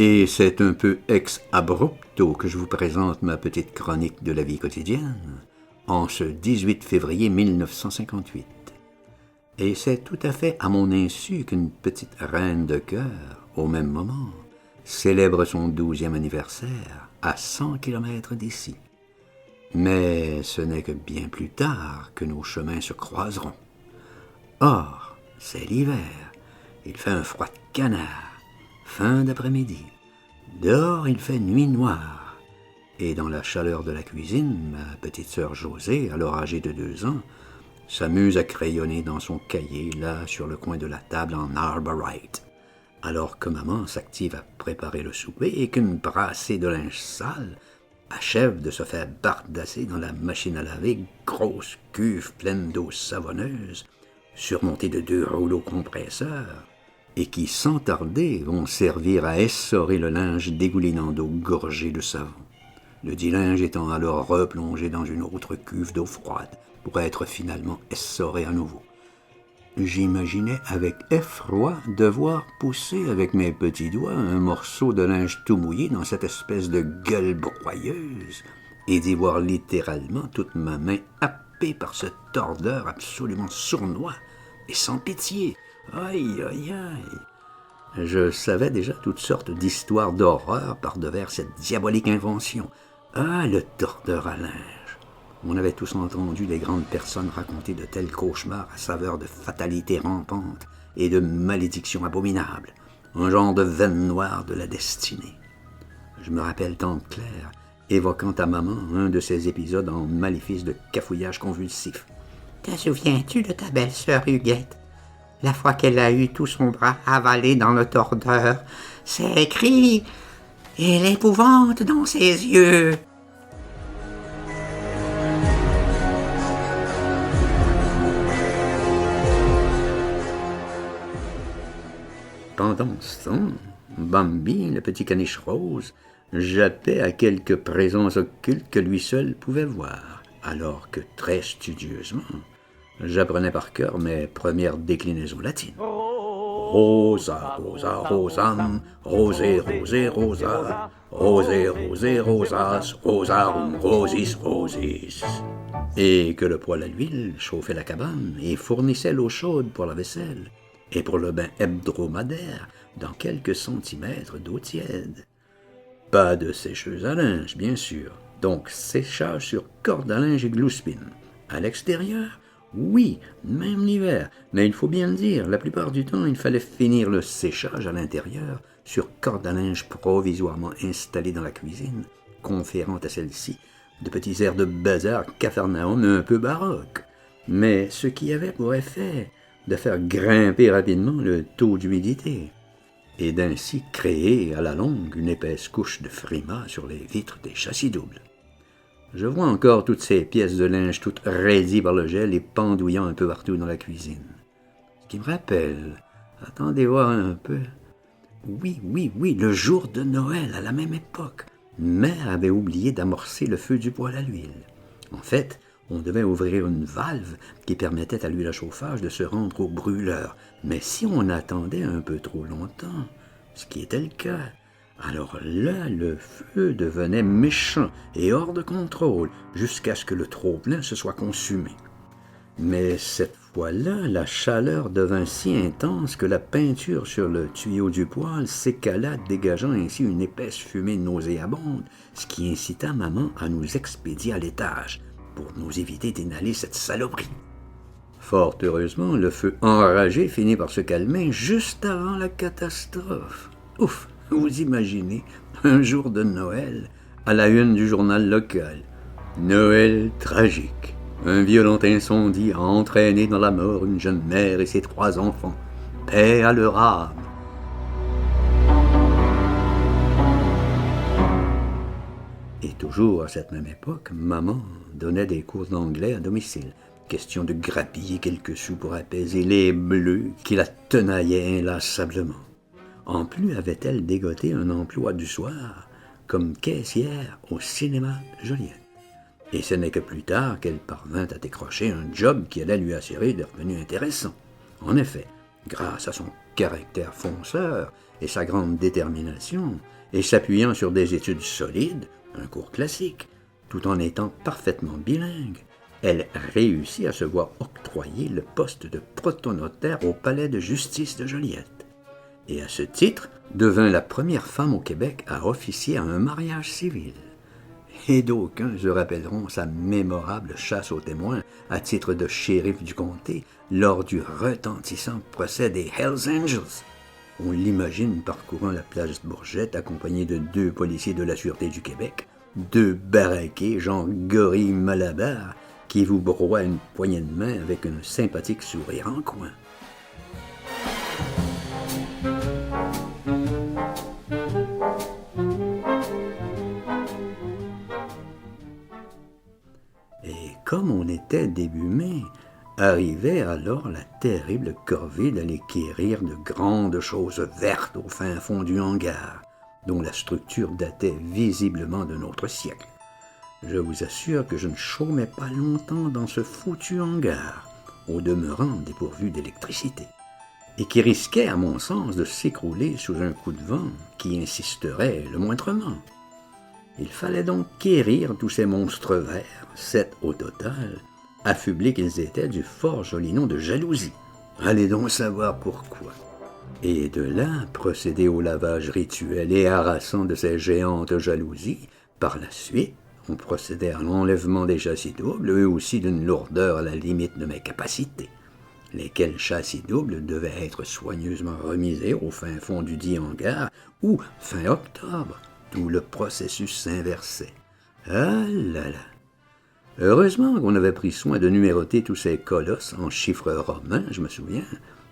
Et c'est un peu ex abrupto que je vous présente ma petite chronique de la vie quotidienne en ce 18 février 1958. Et c'est tout à fait à mon insu qu'une petite reine de cœur, au même moment, célèbre son 12e anniversaire à 100 kilomètres d'ici. Mais ce n'est que bien plus tard que nos chemins se croiseront. Or, c'est l'hiver, il fait un froid de canard. Fin d'après-midi. Dehors, il fait nuit noire. Et dans la chaleur de la cuisine, ma petite sœur Josée, alors âgée de 2 ans, s'amuse à crayonner dans son cahier, là, sur le coin de la table en arborite, alors que maman s'active à préparer le souper et qu'une brassée de linge sale achève de se faire bardasser dans la machine à laver, grosse cuve pleine d'eau savonneuse, surmontée de 2 rouleaux compresseurs, et qui, sans tarder, vont servir à essorer le linge dégoulinant d'eau gorgée de savon. Le dit linge étant alors replongé dans une autre cuve d'eau froide pour être finalement essoré à nouveau. J'imaginais avec effroi devoir pousser avec mes petits doigts un morceau de linge tout mouillé dans cette espèce de gueule broyeuse et d'y voir littéralement toute ma main happée par ce tordeur absolument sournois et sans pitié. Aïe, aïe, aïe. Je savais déjà toutes sortes d'histoires d'horreur par-devers cette diabolique invention. Ah, le tordeur à linge. On avait tous entendu les grandes personnes raconter de tels cauchemars à saveur de fatalité rampante et de malédictions abominables. Un genre de veine noire de la destinée. Je me rappelle Tante Claire évoquant à maman un de ces épisodes en maléfice de cafouillage convulsif. « Te souviens-tu de ta belle-sœur Huguette? La fois qu'elle a eu tout son bras avalé dans le tordeur, ses cris et l'épouvante dans ses yeux. » Pendant ce temps, Bambi, le petit caniche rose, jappait à quelque présence occulte que lui seul pouvait voir, alors que très studieusement, j'apprenais par cœur mes premières déclinaisons latines. Rosa, rosa, rosam, rosé, rosé, rosa, rosé, rosé, rosas, rosarum, rosis, rosis. Et que le poêle à l'huile chauffait la cabane et fournissait l'eau chaude pour la vaisselle et pour le bain hebdomadaire dans quelques centimètres d'eau tiède. Pas de sécheuse à linge, bien sûr, donc séchage sur corde à linge et glouspine. À l'extérieur, oui, même l'hiver, mais il faut bien le dire, la plupart du temps, il fallait finir le séchage à l'intérieur, sur corde à linge provisoirement installée dans la cuisine, conférant à celle-ci de petits airs de bazar capharnaüm un peu baroque, mais ce qui avait pour effet de faire grimper rapidement le taux d'humidité, et d'ainsi créer à la longue une épaisse couche de frimas sur les vitres des châssis doubles. Je vois encore toutes ces pièces de linge toutes raidies par le gel et pendouillant un peu partout dans la cuisine. Ce qui me rappelle, attendez voir un peu, oui, le jour de Noël, à la même époque, mère avait oublié d'amorcer le feu du poêle à l'huile. En fait, on devait ouvrir une valve qui permettait à l'huile à chauffage de se rendre au brûleur. Mais si on attendait un peu trop longtemps, ce qui était le cas, alors là, le feu devenait méchant et hors de contrôle jusqu'à ce que le trop-plein se soit consumé. Mais cette fois-là, la chaleur devint si intense que la peinture sur le tuyau du poêle s'écala, dégageant ainsi une épaisse fumée nauséabonde, ce qui incita maman à nous expédier à l'étage pour nous éviter d'inhaler cette saloperie. Fort heureusement, le feu enragé finit par se calmer juste avant la catastrophe. Ouf! Vous imaginez, un jour de Noël, à la une du journal local. Noël tragique. Un violent incendie a entraîné dans la mort une jeune mère et ses 3 enfants. Paix à leur âme. Et toujours à cette même époque, maman donnait des cours d'anglais à domicile. Question de grappiller quelques sous pour apaiser les bleus qui la tenaillaient inlassablement. En plus, avait-elle dégoté un emploi du soir comme caissière au cinéma Joliette. Et ce n'est que plus tard qu'elle parvint à décrocher un job qui allait lui assurer des revenus intéressants. En effet, grâce à son caractère fonceur et sa grande détermination, et s'appuyant sur des études solides, un cours classique, tout en étant parfaitement bilingue, elle réussit à se voir octroyer le poste de protonotaire au palais de justice de Joliette. Et à ce titre, devint la première femme au Québec à officier à un mariage civil. Et d'aucuns se rappelleront sa mémorable chasse aux témoins à titre de shérif du comté lors du retentissant procès des Hells Angels. On l'imagine parcourant la place Bourgette accompagné de 2 policiers de la Sûreté du Québec, 2 baraqués genre gorille Malabar qui vous broient une poignée de main avec un sympathique sourire en coin. Et comme on était début mai, arrivait alors la terrible corvée d'aller quérir de grandes choses vertes au fin fond du hangar, dont la structure datait visiblement d'un autre siècle. Je vous assure que je ne chômais pas longtemps dans ce foutu hangar, au demeurant dépourvu d'électricité, et qui risquait, à mon sens, de s'écrouler sous un coup de vent qui insisterait le moindrement. Il fallait donc quérir tous ces monstres verts, 7 au total, affublés qu'ils étaient du fort joli nom de jalousie. Allez donc savoir pourquoi. Et de là, procéder au lavage rituel et harassant de ces géantes jalousies. Par la suite, on procédait à l'enlèvement des châssis doubles, eux aussi d'une lourdeur à la limite de mes capacités, lesquels châssis doubles devaient être soigneusement remisés au fin fond du dit hangar, où, fin octobre, tout le processus s'inversait. Ah là là! Heureusement qu'on avait pris soin de numéroter tous ces colosses en chiffres romains, je me souviens,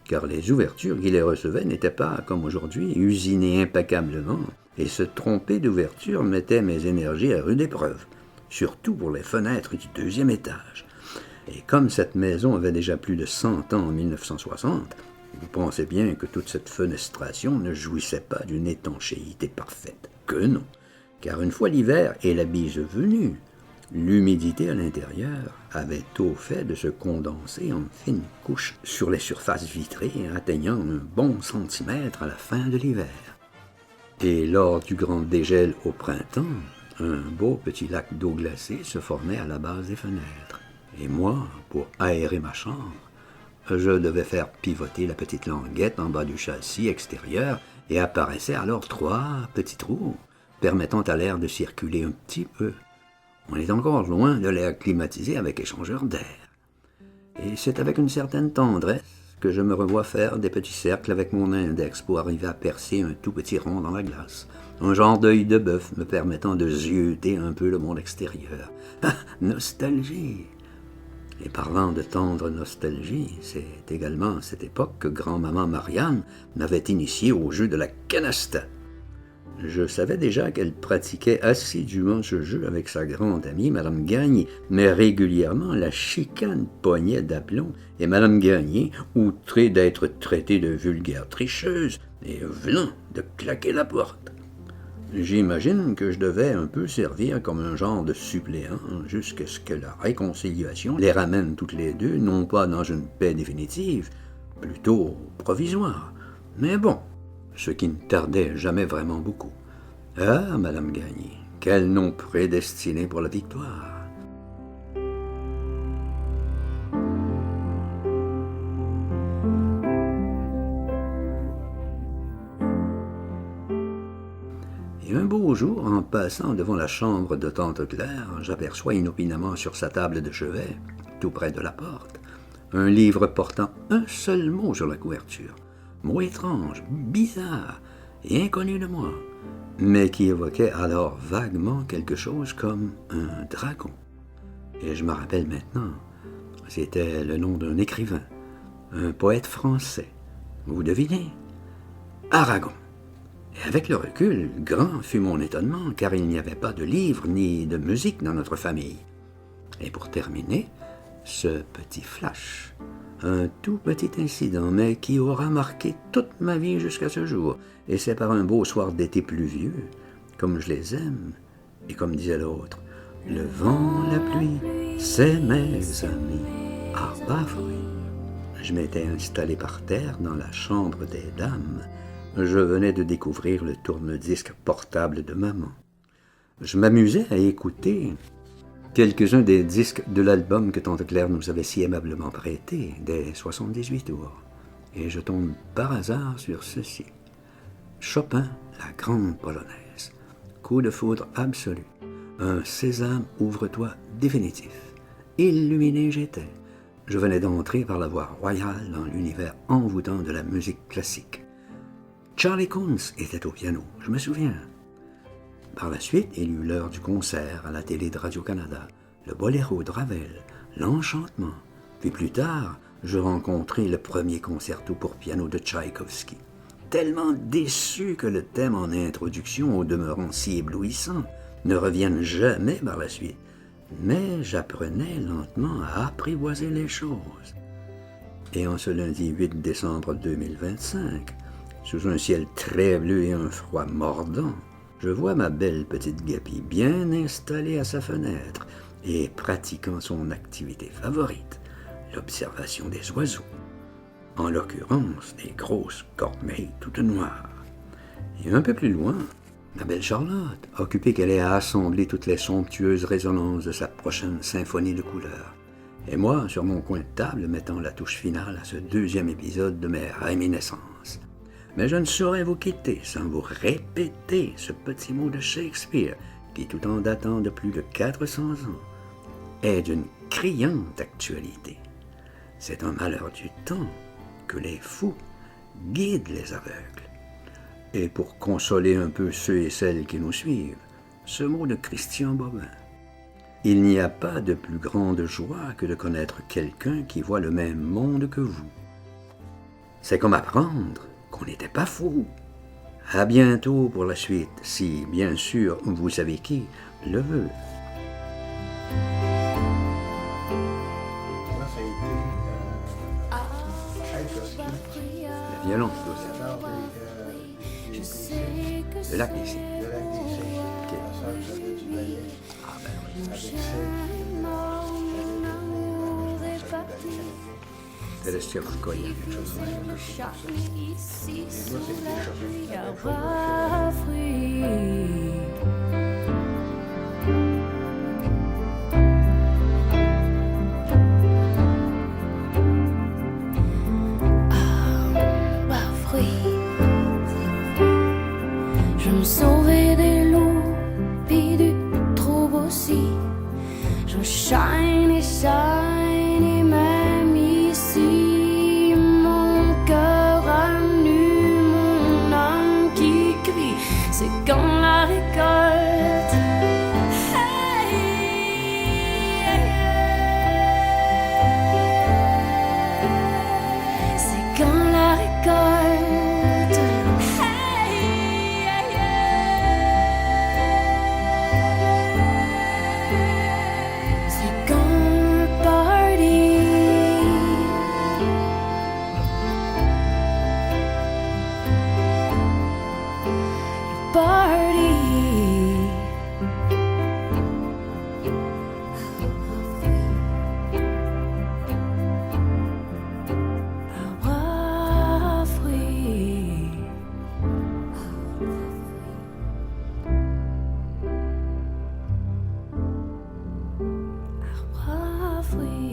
car les ouvertures qui les recevaient n'étaient pas, comme aujourd'hui, usinées impeccablement, et se tromper d'ouverture mettait mes énergies à rude épreuve, surtout pour les fenêtres du 2e étage. Et comme cette maison avait déjà plus de 100 ans en 1960, vous pensez bien que toute cette fenestration ne jouissait pas d'une étanchéité parfaite. Que non, car une fois l'hiver et la bise venue, l'humidité à l'intérieur avait au fait de se condenser en fines couches sur les surfaces vitrées, atteignant un bon centimètre à la fin de l'hiver. Et lors du grand dégel au printemps, un beau petit lac d'eau glacée se formait à la base des fenêtres. Et moi, pour aérer ma chambre, je devais faire pivoter la petite languette en bas du châssis extérieur et apparaissaient alors 3 petits trous, permettant à l'air de circuler un petit peu. On est encore loin de l'air climatisé avec échangeur d'air. Et c'est avec une certaine tendresse que je me revois faire des petits cercles avec mon index pour arriver à percer un tout petit rond dans la glace. Un genre d'œil de bœuf me permettant de zioter un peu le monde extérieur. Ah, nostalgie! Et parlant de tendre nostalgie, c'est également à cette époque que grand-maman Marianne m'avait initié au jeu de la canasta. Je savais déjà qu'elle pratiquait assidûment ce jeu avec sa grande amie, Madame Gagné, mais régulièrement la chicane pognait d'aplomb, et Madame Gagné, outrée d'être traitée de vulgaire tricheuse, et venant de claquer la porte. J'imagine que je devais un peu servir comme un genre de suppléant jusqu'à ce que la réconciliation les ramène toutes les deux, non pas dans une paix définitive, plutôt provisoire. Mais bon, ce qui ne tardait jamais vraiment beaucoup. Ah, Madame Gagné, quel nom prédestiné pour la victoire! Et un beau jour, en passant devant la chambre de Tante Claire, j'aperçois inopinément sur sa table de chevet, tout près de la porte, un livre portant un seul mot sur la couverture. Mot étrange, bizarre et inconnu de moi, mais qui évoquait alors vaguement quelque chose comme un dragon. Et je me rappelle maintenant, c'était le nom d'un écrivain, un poète français. Vous devinez? Aragon. Et avec le recul, grand fut mon étonnement, car il n'y avait pas de livre ni de musique dans notre famille. Et pour terminer, ce petit flash, un tout petit incident, mais qui aura marqué toute ma vie jusqu'à ce jour, et c'est par un beau soir d'été pluvieux, comme je les aime, et comme disait l'autre, le vent la pluie, c'est mes amis, arbre à fruits. Je m'étais installé par terre dans la chambre des dames. Je venais de découvrir le tourne-disque portable de maman. Je m'amusais à écouter quelques-uns des disques de l'album que tante Claire nous avait si aimablement prêté, des 78 tours. Et je tombe par hasard sur ceci. Chopin, la grande polonaise. Coup de foudre absolu. Un sésame, ouvre-toi définitif. Illuminé j'étais. Je venais d'entrer par la voie royale dans l'univers envoûtant de la musique classique. Charlie Kunz était au piano, je me souviens. Par la suite, il eut l'heure du concert à la télé de Radio-Canada, le boléro de Ravel, l'enchantement. Puis plus tard, je rencontrai le premier concerto pour piano de Tchaïkovski. Tellement déçu que le thème en introduction, au demeurant si éblouissant, ne revienne jamais par la suite. Mais j'apprenais lentement à apprivoiser les choses. Et en ce lundi 8 décembre 2025, sous un ciel très bleu et un froid mordant, je vois ma belle petite Guépie bien installée à sa fenêtre et pratiquant son activité favorite, l'observation des oiseaux. En l'occurrence, des grosses corneilles toutes noires. Et un peu plus loin, ma belle Charlotte, occupée qu'elle ait à assembler toutes les somptueuses résonances de sa prochaine symphonie de couleurs. Et moi, sur mon coin de table, mettant la touche finale à ce deuxième épisode de mes réminiscences. Mais je ne saurais vous quitter sans vous répéter ce petit mot de Shakespeare qui, tout en datant de plus de 400 ans, est d'une criante actualité. C'est un malheur du temps que les fous guident les aveugles. Et pour consoler un peu ceux et celles qui nous suivent, ce mot de Christian Bobin. Il n'y a pas de plus grande joie que de connaître quelqu'un qui voit le même monde que vous. C'est comme apprendre qu'on n'était pas fou. À bientôt pour la suite, si, bien sûr, vous savez qui le veut. Moi, ça a été Tchaïkovski. Le violon, de lac d'ici. De lac des Cygnes. Ok. Ma soeur Isabelle Duvalier. Ah ben oui. Avec Sid. Celestia Foucault, il y a quelque chose comme ça. Et moi, c'était Chopin. La même chose pour Je me sauvais des loups, puis du trouble aussi. Je shine et shine, et même ici, mon cœur a nu, mon âme qui crie. C'est quand la récolte. Hey, hey, hey. C'est quand la récolte. Free.